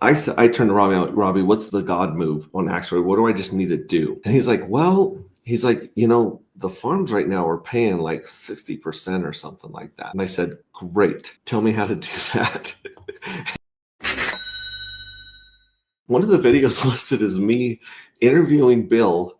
I turned to Robbie, I'm like, Robbie, what's the God move on Actuator? What do I just need to do? And he's like, the farms right now are paying like 60% or something like that. And I said, great, tell me how to do that. One of the videos listed is me interviewing Bill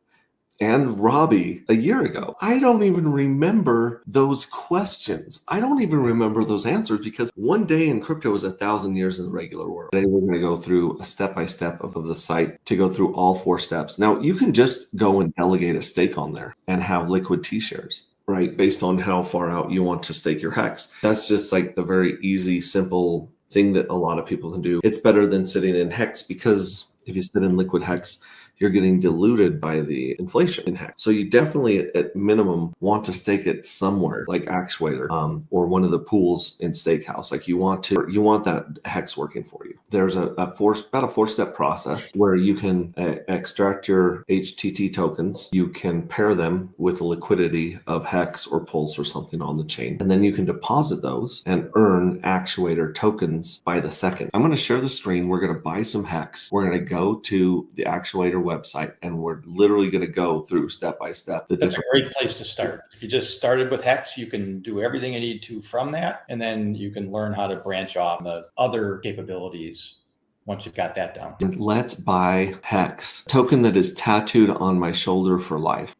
and Robbie a year ago. I don't even remember those questions. I don't even remember those answers because one day in crypto is 1,000 years in the regular world. Today we're going to go through a step-by-step of the site to go through all 4 steps. Now you can just go and delegate a stake on there and have liquid T-shares, right? Based on how far out you want to stake your hex. That's just like the very easy, simple thing that a lot of people can do. It's better than sitting in hex because if you sit in liquid hex, you're getting diluted by the inflation in hex. So you definitely, at minimum, want to stake it somewhere like Actuator or one of the pools in Stakehouse. Like you want that hex working for you. There's about a 4-step process where you can extract your HTT tokens. You can pair them with the liquidity of hex or pulse or something on the chain, and then you can deposit those and earn Actuator tokens by the second. I'm going to share the screen. We're going to buy some hex. We're going to go to the Actuator website, and we're literally going to go through step by step. That's a great place to start. If you just started with hex, you can do everything you need to from that, and then you can learn how to branch off the other capabilities once you've got that down. Let's buy hex, token that is tattooed on my shoulder for life.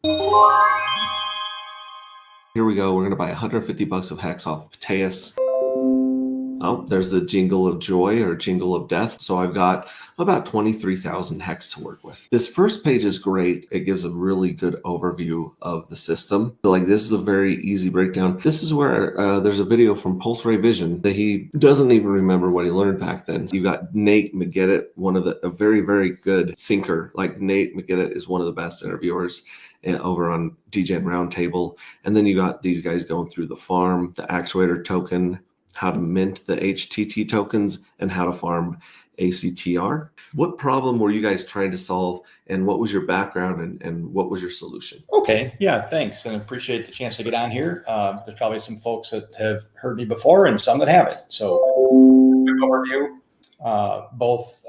Here we go. We're going to buy $150 of hex off Mateus. Oh, there's the jingle of joy or jingle of death. So I've got about 23,000 hex to work with. This first page is great. It gives a really good overview of the system. So like this is a very easy breakdown. This is where there's a video from Pulse Ray Vision that he doesn't even remember what he learned back then. You got Nate McGettit, a very, very good thinker. Like Nate McGettit is one of the best interviewers over on DGen Roundtable. And then you got these guys going through the farm, the Actuator token, how to mint the HTT tokens, and how to farm ACTR. What problem were you guys trying to solve, and what was your background, and what was your solution? Okay, yeah, thanks, and appreciate the chance to get on here. There's probably some folks that have heard me before and some that haven't. So, quick overview. Both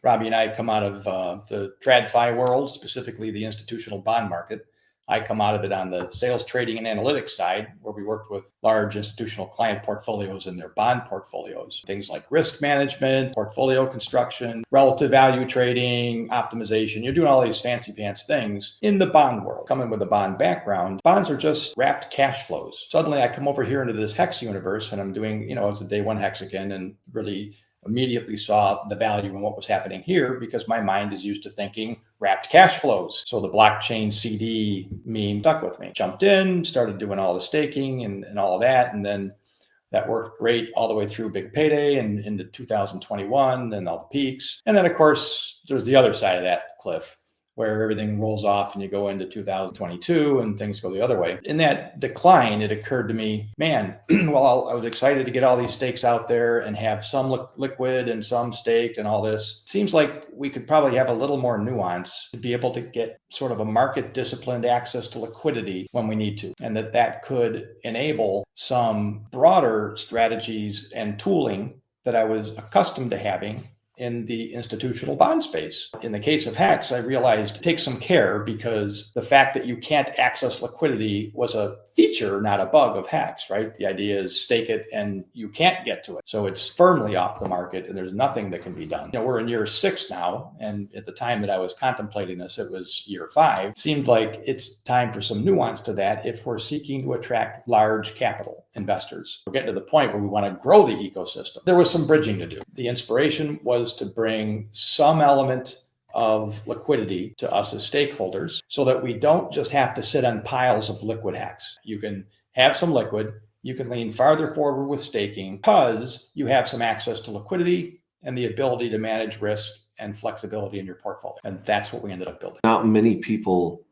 Robbie and I come out of the TradFi world, specifically the institutional bond market. I come out of it on the sales, trading, and analytics side, where we worked with large institutional client portfolios and their bond portfolios. Things like risk management, portfolio construction, relative value trading, optimization. You're doing all these fancy pants things in the bond world. Coming with a bond background, bonds are just wrapped cash flows. Suddenly I come over here into this hex universe, and I'm doing, it's a day one hexagon, and really immediately saw the value in what was happening here because my mind is used to thinking wrapped cash flows. So the blockchain CD meme stuck with me. Jumped in, started doing all the staking and all of that. And then that worked great all the way through big payday and into 2021 and all the peaks. And then, of course, there's the other side of that cliff where everything rolls off and you go into 2022 and things go the other way. In that decline, it occurred to me, man, well, I was excited to get all these stakes out there and have some liquid and some staked and all this. Seems like we could probably have a little more nuance to be able to get sort of a market disciplined access to liquidity when we need to. And that could enable some broader strategies and tooling that I was accustomed to having in the institutional bond space. In the case of hex, I realized take some care because the fact that you can't access liquidity was a feature, not a bug of hex, right? The idea is stake it and you can't get to it. So it's firmly off the market and there's nothing that can be done. We're in year 6 now. And at the time that I was contemplating this, it was year 5. It seemed like it's time for some nuance to that if we're seeking to attract large capital investors. We're getting to the point where we want to grow the ecosystem. There was some bridging to do. The inspiration was to bring some element of liquidity to us as stakeholders so that we don't just have to sit on piles of liquid hex. You can have some liquid, you can lean farther forward with staking because you have some access to liquidity and the ability to manage risk and flexibility in your portfolio. And that's what we ended up building. Not many people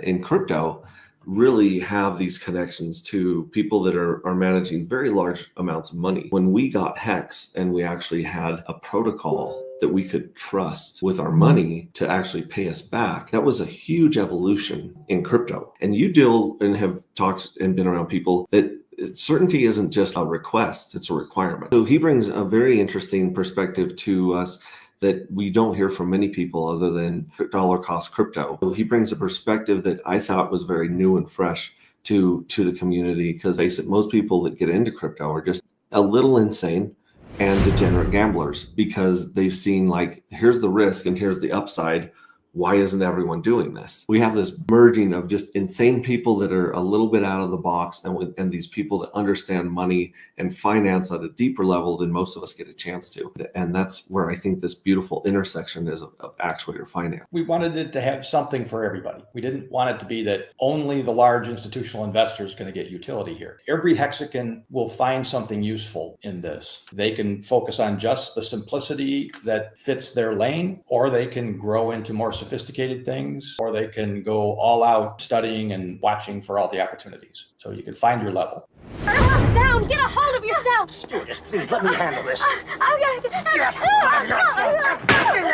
in crypto really have these connections to people that are managing very large amounts of money. When we got Hex and we actually had a protocol that we could trust with our money to actually pay us back, that was a huge evolution in crypto. And you deal and have talked and been around people that certainty isn't just a request, it's a requirement. So he brings a very interesting perspective to us that we don't hear from many people other than dollar cost crypto. So he brings a perspective that I thought was very new and fresh to the community, because most people that get into crypto are just a little insane and degenerate gamblers, because they've seen like, here's the risk and here's the upside. Why isn't everyone doing this? We have this merging of just insane people that are a little bit out of the box, and these people that understand money and finance at a deeper level than most of us get a chance to. And that's where I think this beautiful intersection is of Actuator finance. We wanted it to have something for everybody. We didn't want it to be that only the large institutional investor is going to get utility here. Every Hexican will find something useful in this. They can focus on just the simplicity that fits their lane, or they can grow into more sophisticated things, or they can go all out studying and watching for all the opportunities. So you can find your level. Down! Get a hold of yourself! Stewardess, please let me handle this.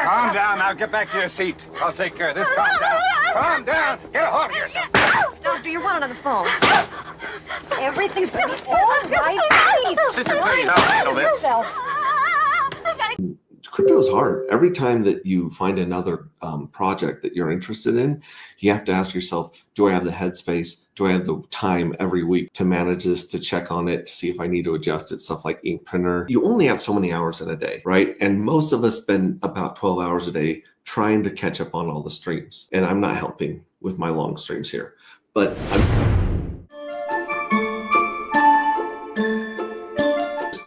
Calm down. Now get back to your seat. I'll take care of this. Calm down. Calm down. Get a hold of yourself. Doctor, you're wanted on the phone. Everything's gonna be all right. Please. Sister, please, I'll handle this. Yourself. Crypto is hard. Every time that you find another project that you're interested in, you have to ask yourself, do I have the headspace? Do I have the time every week to manage this, to check on it, to see if I need to adjust it, stuff like ink printer. You only have so many hours in a day, right? And most of us spend about 12 hours a day trying to catch up on all the streams. And I'm not helping with my long streams here, but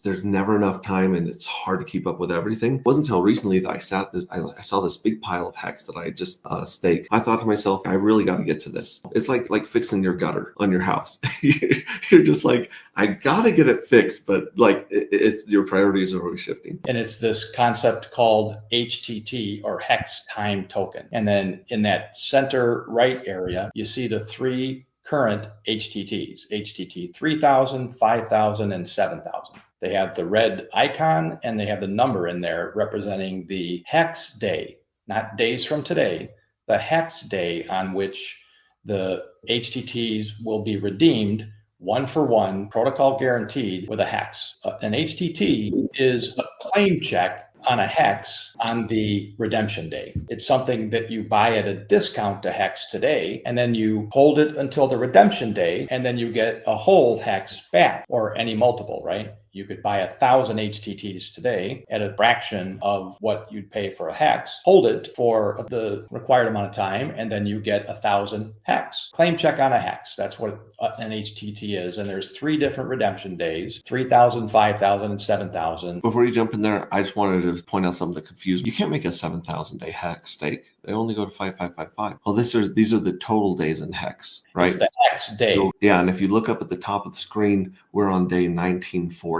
there's never enough time, and it's hard to keep up with everything. It wasn't until recently that I saw this big pile of hex that I had just staked. I thought to myself, I really got to get to this. It's like fixing your gutter on your house. You're just like, I got to get it fixed, but like it's your priorities are always shifting. And it's this concept called HTT, or Hex Time Token. And then in that center right area, you see the three current HTTs, HTT 3000, 5000, and 7000. They have the red icon and they have the number in there representing the hex day, not days from today, the hex day on which the HTTs will be redeemed, 1-for-1, protocol guaranteed, with a hex. An HTT is a claim check on a hex on the redemption day. It's something that you buy at a discount to hex today, and then you hold it until the redemption day, and then you get a whole hex back, or any multiple, right? You could buy 1,000 HTTs today at a fraction of what you'd pay for a hex, hold it for the required amount of time, and then you get 1,000 hex. Claim check on a hex. That's what an HTT is. And there's 3 different redemption days, 3,000, 5,000, and 7,000. Before you jump in there, I just wanted to point out something that confused me. You can't make a 7,000 day hex stake. They only go to 5,555. Well, these are the total days in hex, right? It's the hex day. So, yeah, and if you look up at the top of the screen, we're on day 1940.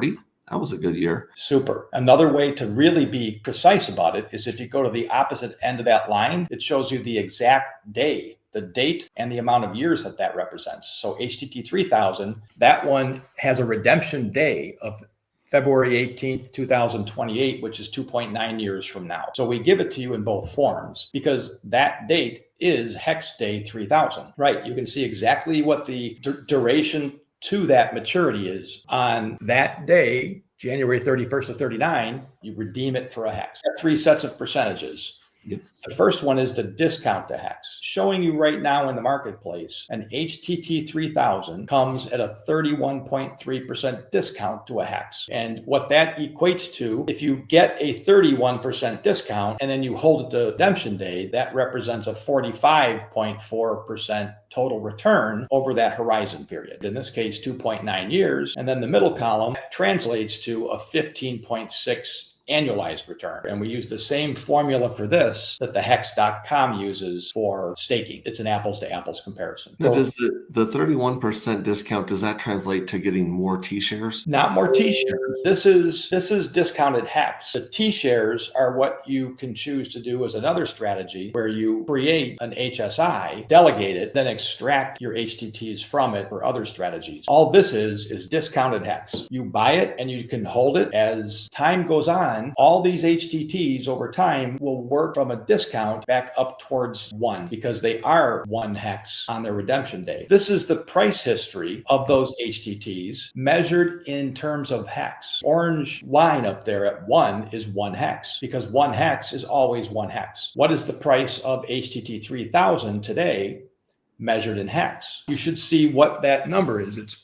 That was a good year. Super. Another way to really be precise about it is if you go to the opposite end of that line, it shows you the exact day, the date, and the amount of years that represents. So HTT 3000, that one has a redemption day of February 18th, 2028, which is 2.9 years from now. So we give it to you in both forms because that date is hex day 3000, right? You can see exactly what the duration to that maturity is. On that day, January 31st of 39, you redeem it for a hex. 3 sets of percentages. Yep. The first one is the discount to hex, showing you right now in the marketplace, an HTT 3000 comes at a 31.3% discount to a hex. And what that equates to, if you get a 31% discount and then you hold it to redemption day, that represents a 45.4% total return over that horizon period. In this case, 2.9 years. And then the middle column translates to a 15.6 annualized return. And we use the same formula for this that the hex.com uses for staking. It's an apples to apples comparison. Now, does the 31% discount, does that translate to getting more T-shares? Not more T-shares. This is discounted hex. The T-shares are what you can choose to do as another strategy where you create an HSI, delegate it, then extract your HTTs from it for other strategies. All this is discounted hex. You buy it and you can hold it. As time goes on, 1, all these HTTs over time will work from a discount back up towards 1 because they are 1 hex on their redemption day. This is the price history of those HTTs measured in terms of hex. Orange line up there at 1 is 1 hex because 1 hex is always 1 hex. What is the price of HTT 3000 today measured in hex? You should see what that number is. It's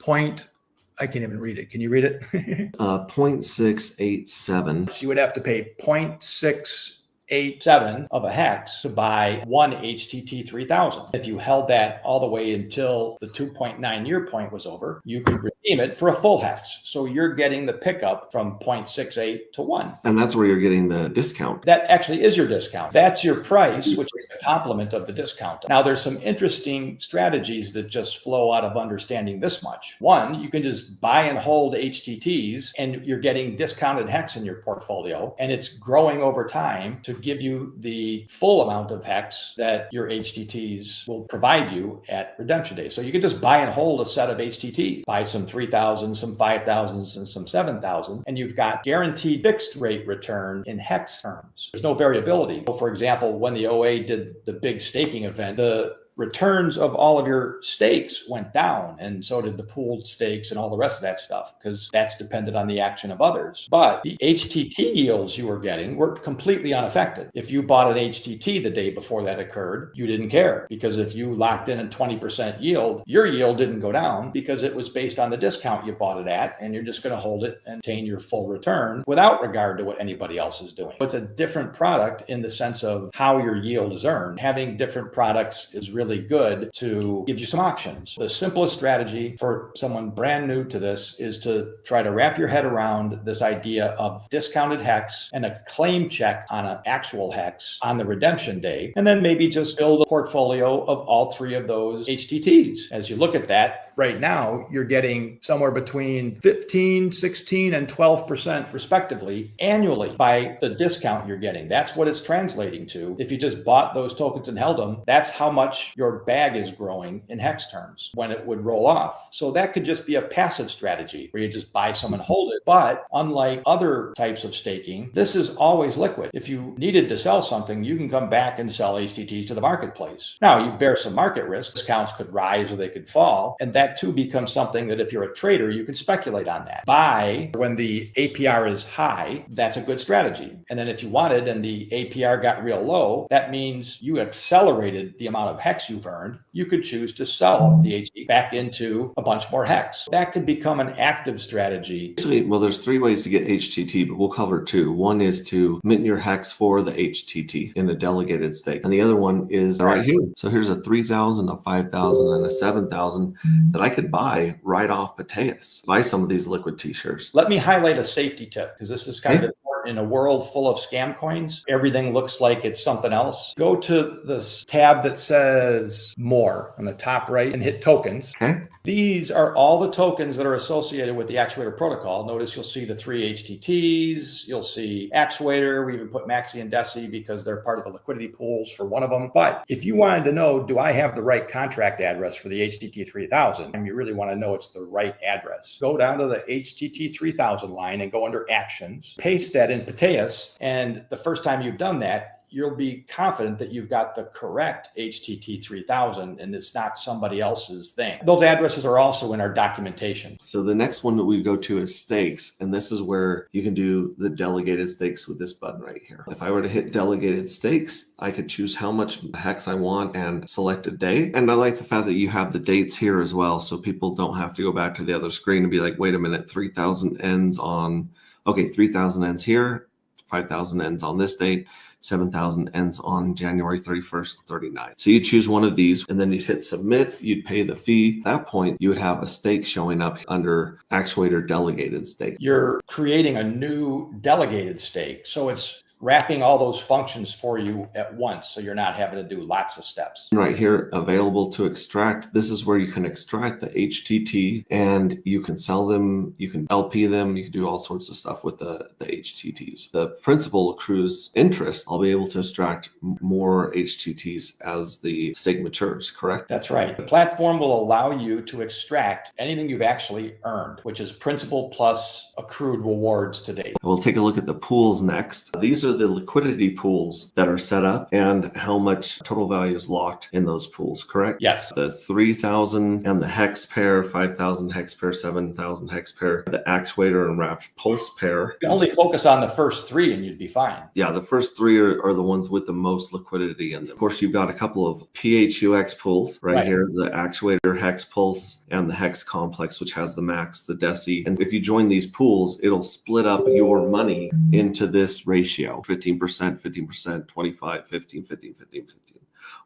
I can't even read it. Can you read it? 0.687. So you would have to pay 0.687 of a hex to buy 1 HTT 3000. If you held that all the way until the 2.9 year point was over, you could redeem it for a full hex. So you're getting the pickup from 0.68 to 1. And that's where you're getting the discount. That actually is your discount. That's your price, which is a complement of the discount. Now, there's some interesting strategies that just flow out of understanding this much. One, you can just buy and hold HTTs and you're getting discounted hex in your portfolio, and it's growing over time to give you the full amount of hex that your HTTs will provide you at redemption day. So you can just buy and hold a set of HTTs, buy some 3,000, some 5,000s, and some 7,000, and you've got guaranteed fixed rate return in hex terms. There's no variability. So for example, when the OA did the big staking event, the returns of all of your stakes went down, and so did the pooled stakes and all the rest of that stuff, because that's dependent on the action of others. But the HTT yields you were getting were completely unaffected. If you bought an HTT the day before that occurred, you didn't care, because if you locked in a 20% yield, your yield didn't go down because it was based on the discount you bought it at, and you're just going to hold it and obtain your full return without regard to what anybody else is doing. It's a different product in the sense of how your yield is earned. Having different products is really good to give you some options. The simplest strategy for someone brand new to this is to try to wrap your head around this idea of discounted hex and a claim check on an actual hex on the redemption day, and then maybe just build a portfolio of all 3 of those HTTs. As you look at that, right now, you're getting somewhere between 15, 16, and 12% respectively annually by the discount you're getting. That's what it's translating to. If you just bought those tokens and held them, that's how much your bag is growing in hex terms when it would roll off. So that could just be a passive strategy where you just buy some and hold it. But unlike other types of staking, this is always liquid. If you needed to sell something, you can come back and sell HTTs to the marketplace. Now, you bear some market risk. Discounts could rise or they could fall. And that too becomes something that if you're a trader, you can speculate on that. Buy when the APR is high, that's a good strategy. And then if you wanted and the APR got real low, that means you accelerated the amount of hex you've earned. You could choose to sell the HT back into a bunch more hex. That could become an active strategy. Well, there's 3 ways to get HTT, but we'll cover 2. One is to mint your hex for the HTT in a delegated stake. And the other one is right here. So here's a 3,000, a 5,000, and a 7,000 that I could buy right off Pateas. Buy some of these liquid t-shirts. Let me highlight a safety tip, because this is kind of important. In a world full of scam coins, everything looks like it's something else. Go to this tab that says more on the top right and hit tokens. Okay. These are all the tokens that are associated with the Actuator protocol. Notice you'll see the 3 HTTs, you'll see Actuator. We even put Maxi and Deci because they're part of the liquidity pools for one of them. But if you wanted to know, do I have the right contract address for the HTT 3000? And you really want to know it's the right address. Go down to the HTT 3000 line and go under actions, paste that in Pateas, and the first time you've done that, you'll be confident that you've got the correct HTT 3000 and it's not somebody else's thing. Those addresses are also in our documentation. So the next one that we go to is stakes, and this is where you can do the delegated stakes with this button right here. If I were to hit delegated stakes, I could choose how much hex I want and select a date. And I like the fact that you have the dates here as well, so people don't have to go back to the other screen and be like, wait a minute, 3,000 ends on, okay, 3,000 ends here, 5,000 ends on this date, 7,000 ends on January 31st, 39. So you choose one of these and then you'd hit submit, you'd pay the fee. At that point, you would have a stake showing up under Actuator delegated stake. You're creating a new delegated stake. So it's wrapping all those functions for you at once, so you're not having to do lots of steps. Right here, available to extract. This is where you can extract the HTT and you can sell them, you can LP them, you can do all sorts of stuff with the HTTs. The principal accrues interest. I'll be able to extract more HTTs as the stake matures, correct? That's right. The platform will allow you to extract anything you've actually earned, which is principal plus accrued rewards to date. We'll take a look at the pools next. These are the liquidity pools that are set up and how much total value is locked in those pools, correct? Yes. The 3,000 and the hex pair, 5,000 hex pair, 7,000 hex pair, the actuator and wrapped pulse pair. You can only focus on the first three and you'd be fine. Yeah, the first three are the ones with the most liquidity in them. Of course, you've got a couple of PHUX pools right here, the actuator hex pulse and the hex complex, which has the max, the deci. And if you join these pools, it'll split up your money into this ratio, 15%, 15%, 25, 15, 15, 15, 15.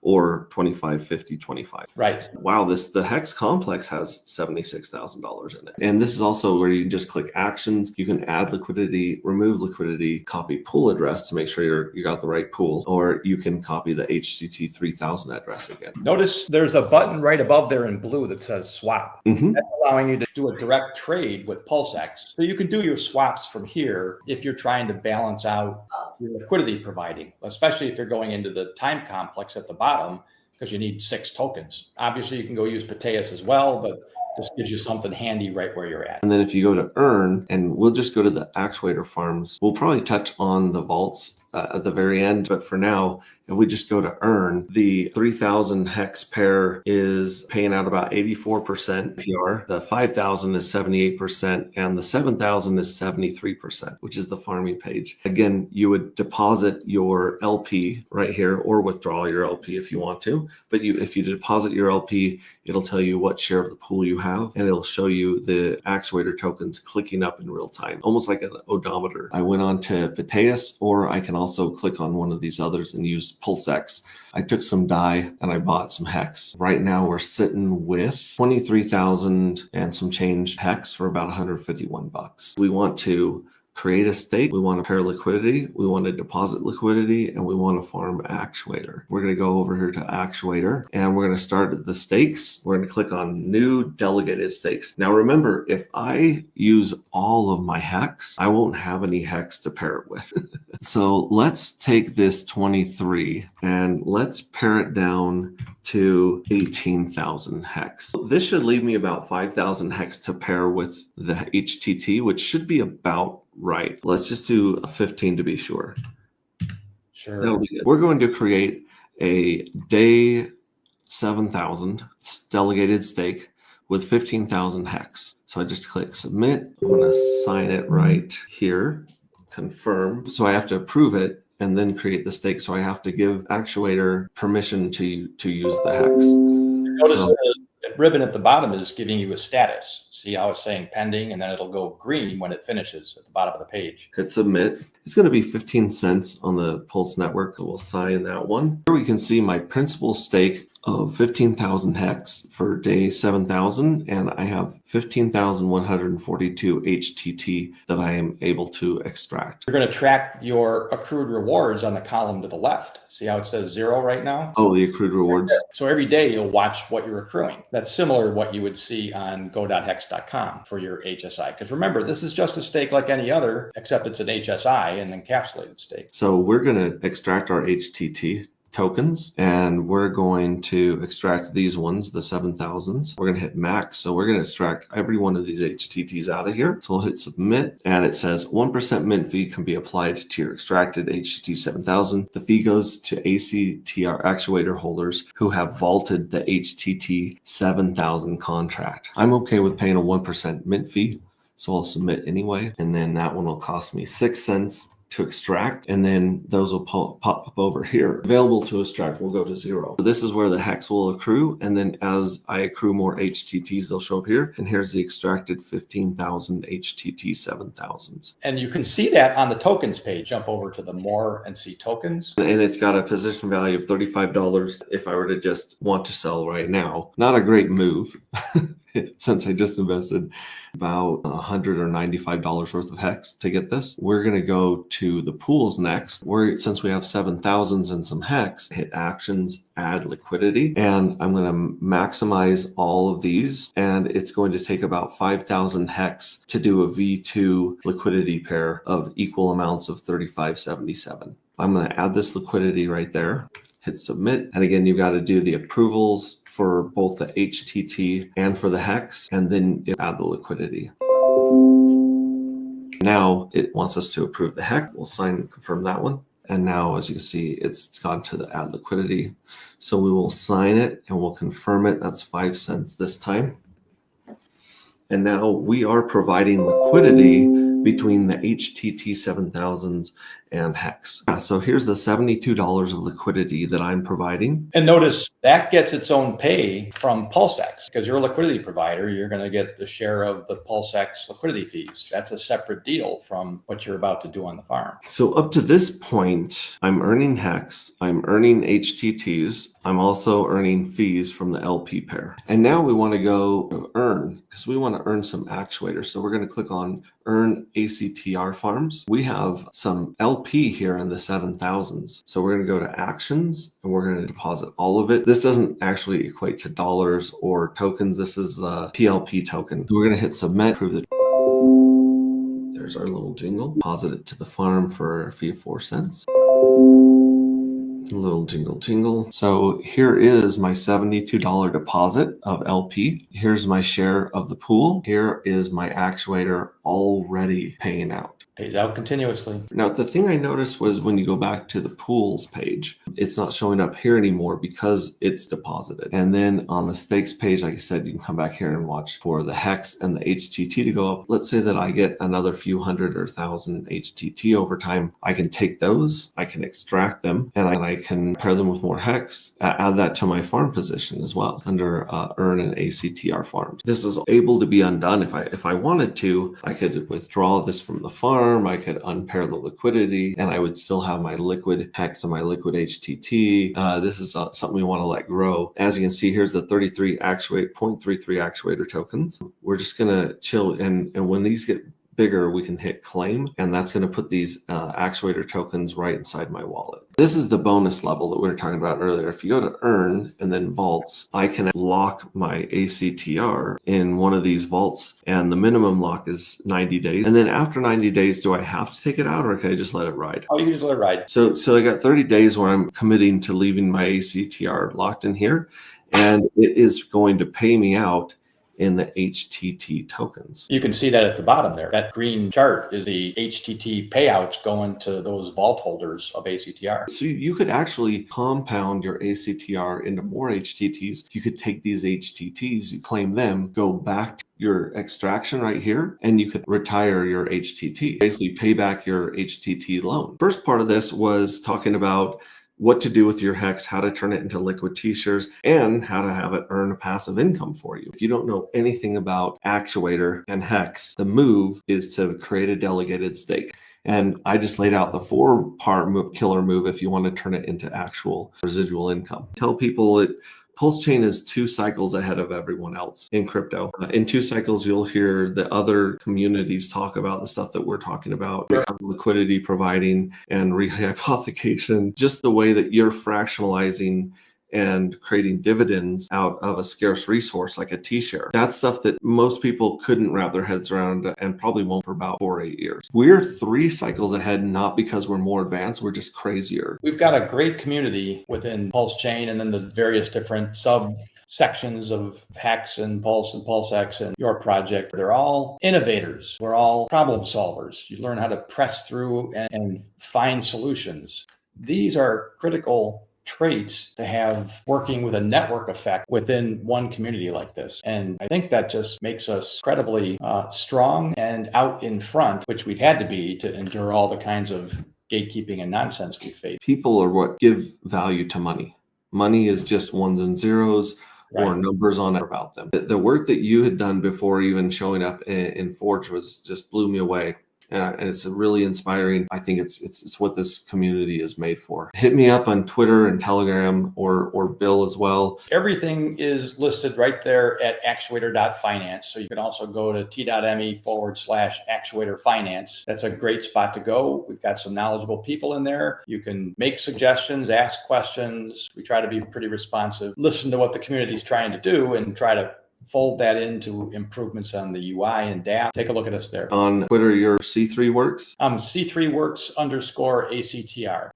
Or 25, 50, 25. Right. Wow, the Hex complex has $76,000 in it. And this is also where you can just click actions. You can add liquidity, remove liquidity, copy pool address to make sure you got the right pool, or you can copy the HTT 3000 address again. Notice there's a button right above there in blue that says swap. Mm-hmm. That's allowing you to do a direct trade with PulseX. So you can do your swaps from here if you're trying to balance out your liquidity providing, especially if you're going into the time complex at the bottom, because you need 6 tokens. Obviously, you can go use Pateus as well, but this gives you something handy right where you're at. And then if you go to earn, and we'll just go to the actuator farms, we'll probably touch on the vaults at the very end. But for now, if we just go to earn, the 3,000 hex pair is paying out about 84% PR. The 5,000 is 78%, and the 7,000 is 73%, which is the farming page. Again, you would deposit your LP right here, or withdraw your LP if you want to. But if you deposit your LP, it'll tell you what share of the pool you have, and it'll show you the actuator tokens clicking up in real time, almost like an odometer. I went on to Pateus, or I can also click on one of these others and use PulseX. I took some DAI and I bought some hex. Right now we're sitting with 23,000 and some change hex for about 151 bucks. We want to create a stake, we want to pair liquidity, we want to deposit liquidity, and we want to farm actuator. We're going to go over here to actuator, and we're going to start the stakes. We're going to click on new delegated stakes. Now remember, if I use all of my hex, I won't have any hex to pair it with. So let's take this 23 and let's pare it down to 18,000 hex. This should leave me about 5,000 hex to pair with the HTT, which should be about right. Let's just do a 15 to be sure. Sure. That'll be good. We're going to create a day 7,000 delegated stake with 15,000 hex. So I just click submit. I'm going to sign it right here, confirm. So I have to approve it and then create the stake. So I have to give actuator permission to use the hex. Notice the ribbon at the bottom is giving you a status. See how it's saying pending, and then it'll go green when it finishes at the bottom of the page. Hit submit. It's going to be 15 cents on the Pulse network. So we'll sign that one. Here we can see my principal stake of 15,000 hex for day 7,000, and I have 15,142 HTT that I am able to extract. You're going to track your accrued rewards on the column to the left. See how it says 0 right now? Oh, the accrued rewards. So every day you'll watch what you're accruing. That's similar to what you would see on go.hex.com for your HSI. Because remember, this is just a stake like any other, except it's an HSI, an encapsulated stake. So we're going to extract our HTT tokens, and we're going to extract these ones, the 7,000s. We're going to hit max. So we're going to extract every one of these HTTs out of here. So we'll hit submit, and it says 1% mint fee can be applied to your extracted HTT 7,000. The fee goes to ACTR actuator holders who have vaulted the HTT 7,000 contract. I'm okay with paying a 1% mint fee, so I'll submit anyway. And then that one will cost me 6 cents to extract, and then those will pop up over here. Available to extract will go to 0. So this is where the hex will accrue, and then as I accrue more HTTs, they'll show up here. And here's the extracted 15,000 HTT 7,000s. And you can see that on the tokens page. Jump over to the more and see tokens. And it's got a position value of $35 if I were to just want to sell right now. Not a great move. since I just invested about $100 or $95 worth of hex to get this. We're going to go to the pools next. Since we have 7,000s and some hex, hit actions, add liquidity, and I'm going to maximize all of these. And it's going to take about 5,000 hex to do a V2 liquidity pair of equal amounts of 35.77. I'm going to add this liquidity right there. Hit submit. And again, you've got to do the approvals for both the HTT and for the hex, and then you add the liquidity. Now it wants us to approve the hex. We'll sign and confirm that one. And now, as you can see, it's gone to the add liquidity. So we will sign it and we'll confirm it. That's 5 cents this time. And now we are providing liquidity between the HTT 7000s and hex. So here's the $72 of liquidity that I'm providing. And notice that gets its own pay from PulseX, because you're a liquidity provider. You're going to get the share of the PulseX liquidity fees. That's a separate deal from what you're about to do on the farm. So up to this point, I'm earning hex, I'm earning HTTs, I'm also earning fees from the LP pair. And now we want to go to earn, because we want to earn some actuators. So we're going to click on earn ACTR farms. We have some LP here in the 7,000s. So we're going to go to actions and we're going to deposit all of it. This doesn't actually equate to dollars or tokens. This is a PLP token. We're going to hit submit, prove that. There's our little jingle. Deposit it to the farm for a fee of 4 cents. A little jingle. So here is my $72 deposit of LP. Here's my share of the pool. Here is my actuator already paying out. Pays out continuously. Now, the thing I noticed was when you go back to the pools page, it's not showing up here anymore because it's deposited. And then on the stakes page, like I said, you can come back here and watch for the hex and the HTT to go up. Let's say that I get another few hundred or thousand HTT over time. I can take those, I can extract them, and I can pair them with more hex, add that to my farm position as well under earn an ACTR farm. This is able to be undone. If I wanted to, I could withdraw this from the farm. I could unpair the liquidity and I would still have my liquid hex and my liquid HTT. This is something we want to let grow. As you can see, here's the 0.33 actuator tokens. We're just going to chill. And when these get bigger, we can hit claim, and that's going to put these actuator tokens right inside my wallet. This is the bonus level that we were talking about earlier. If you go to earn and then vaults, I can lock my ACTR in one of these vaults, and the minimum lock is 90 days. And then after 90 days, do I have to take it out or can I just let it ride? Oh, you can just let it ride. So I got 30 days where I'm committing to leaving my ACTR locked in here, and it is going to pay me out in the HTT tokens. You can see that at the bottom there. That green chart is the HTT payouts going to those vault holders of ACTR. So you could actually compound your ACTR into more HTTs. You could take these HTTs, you claim them, go back to your extraction right here, and you could retire your HTT, basically pay back your HTT loan. First part of this was talking about what to do with your hex, how to turn it into liquid T-shares, and how to have it earn a passive income for you. If you don't know anything about Actuator and hex, the move is to create a delegated stake. And I just laid out the 4-part killer move if you want to turn it into actual residual income. Tell people that Pulse Chain is 2 cycles ahead of everyone else in crypto. In 2 cycles, you'll hear the other communities talk about the stuff that we're talking about, liquidity providing and rehypothecation, just the way that you're fractionalizing and creating dividends out of a scarce resource like a T-share. That's stuff that most people couldn't wrap their heads around and probably won't for about 4 or 8 years. We're 3 cycles ahead, not because we're more advanced, we're just crazier. We've got a great community within Pulse Chain and then the various different sections of Hex and Pulse and PulseX and your project. They're all innovators. We're all problem solvers. You learn how to press through and find solutions. These are critical traits to have working with a network effect within one community like this. And I think that just makes us incredibly strong and out in front, which we've had to be to endure all the kinds of gatekeeping and nonsense we face. People are what give value to money. Money is just ones and zeros or numbers on it about them. The work that you had done before even showing up in Forge was just blew me away. and it's really inspiring. I think it's what this community is made for. Hit me up on Twitter and Telegram, or Bill as well. Everything is listed right there at actuator.finance. So you can also go to t.me/actuator finance. That's a great spot to go. We've got some knowledgeable people in there. You can make suggestions, ask questions. We try to be pretty responsive, listen to what the community is trying to do, and try to fold that into improvements on the UI and DAP. Take a look at us there. On Twitter, your C3 Works. C3Works _ACTR.